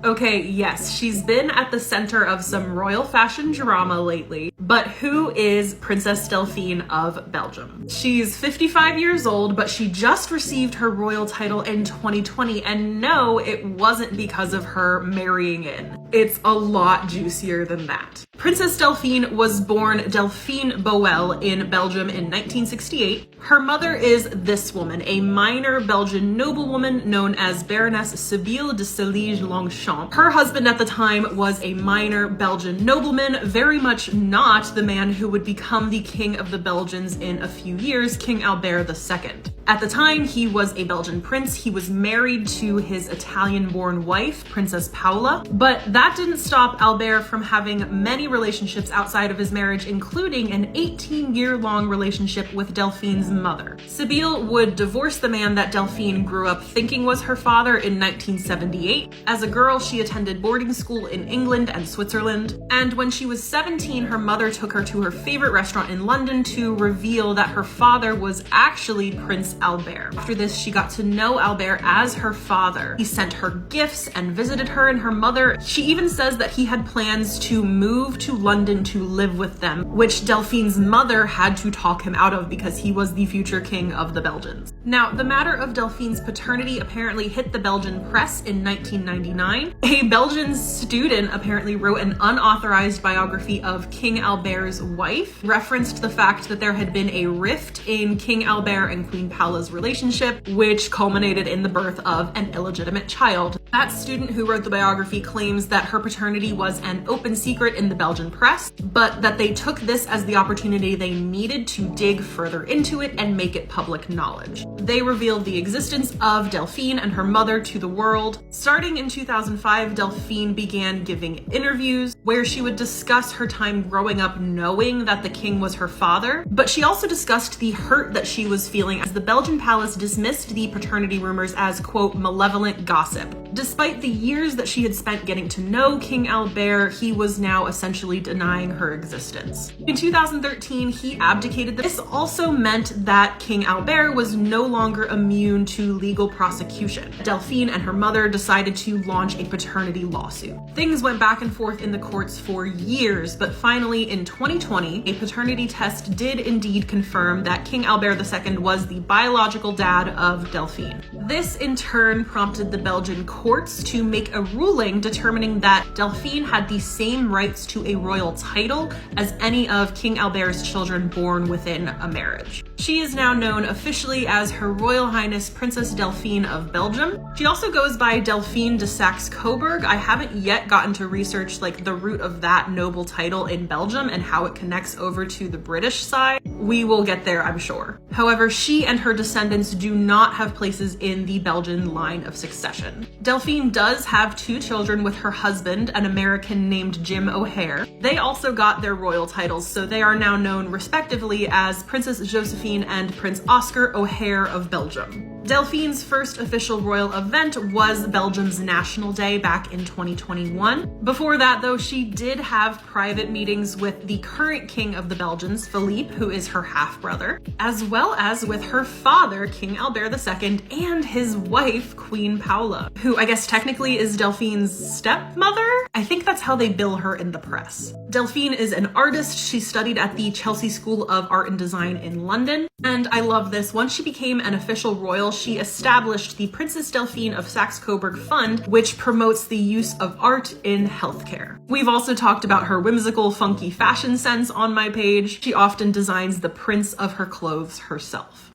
Okay, yes, she's been at the center of some royal fashion drama lately, but who is Princess Delphine of Belgium? She's 55 years old, but she just received her royal title in 2020, and no, it wasn't because of her marrying in. It's a lot juicier than that. Princess Delphine was born Delphine Boel in Belgium in 1968. Her mother is this woman, a minor Belgian noblewoman known as Baroness Sibylle de Silige-Longchamp. Her husband at the time was a minor Belgian nobleman, very much not the man who would become the king of the Belgians in a few years, King Albert II. At the time, he was a Belgian prince. He was married to his Italian-born wife, Princess Paola, but that didn't stop Albert from having many relationships outside of his marriage, including an 18-year-long relationship with Delphine's mother. Sibylle would divorce the man that Delphine grew up thinking was her father in 1978. As a girl, she attended boarding school in England and Switzerland, and when she was 17, her mother took her to her favorite restaurant in London to reveal that her father was actually Prince Albert. After this, she got to know Albert as her father. He sent her gifts and visited her and her mother. She even says that he had plans to move to London to live with them, which Delphine's mother had to talk him out of because he was the future king of the Belgians. Now, the matter of Delphine's paternity apparently hit the Belgian press in 1999. A Belgian student apparently wrote an unauthorized biography of King Albert's wife, referenced the fact that there had been a rift in King Albert and Queen Paola's relationship, which culminated in the birth of an illegitimate child. That student who wrote the biography claims that her paternity was an open secret in the Belgian press, but that they took this as the opportunity they needed to dig further into it and make it public knowledge. They revealed the existence of Delphine and her mother to the world. Starting in 2005, Delphine began giving interviews where she would discuss her time growing up knowing that the king was her father, but she also discussed the hurt that she was feeling as the Belgian palace dismissed the paternity rumors as, quote, malevolent gossip. Despite the years that she had spent getting to know King Albert, he was now essentially denying her existence. In 2013, he abdicated. This also meant that King Albert was no longer immune to legal prosecution. Delphine and her mother decided to launch a paternity lawsuit. Things went back and forth in the courts for years, but finally in 2020, a paternity test did indeed confirm that King Albert II was the biological dad of Delphine. This in turn prompted the Belgian courts to make a ruling determining that Delphine had the same rights to a royal title as any of King Albert's children born within a marriage. She is now known officially as Her Royal Highness Princess Delphine of Belgium. She also goes by Delphine de Saxe-Coburg. I haven't yet gotten to research the root of that noble title in Belgium and how it connects over to the British side. We will get there, I'm sure. However, she and her descendants do not have places in the Belgian line of succession. Delphine does have 2 children with her husband, an American named Jim O'Hare. They also got their royal titles, so they are now known respectively as Princess Josephine and Prince Oscar O'Hare of Belgium. Delphine's first official royal event was Belgium's National Day back in 2021. Before that, though, she did have private meetings with the current king of the Belgians, Philippe, who is her half-brother, as well as with her father, King Albert II, and his wife, Queen Paola, who I guess technically is Delphine's stepmother? I think that's how they bill her in the press. Delphine is an artist. She studied at the Chelsea School of Art and Design in London. And I love this. Once she became an official royal, she established the Princess Delphine of Saxe-Coburg Fund, which promotes the use of art in healthcare. We've also talked about her whimsical, funky fashion sense on my page. She often designs the prints of her clothes herself.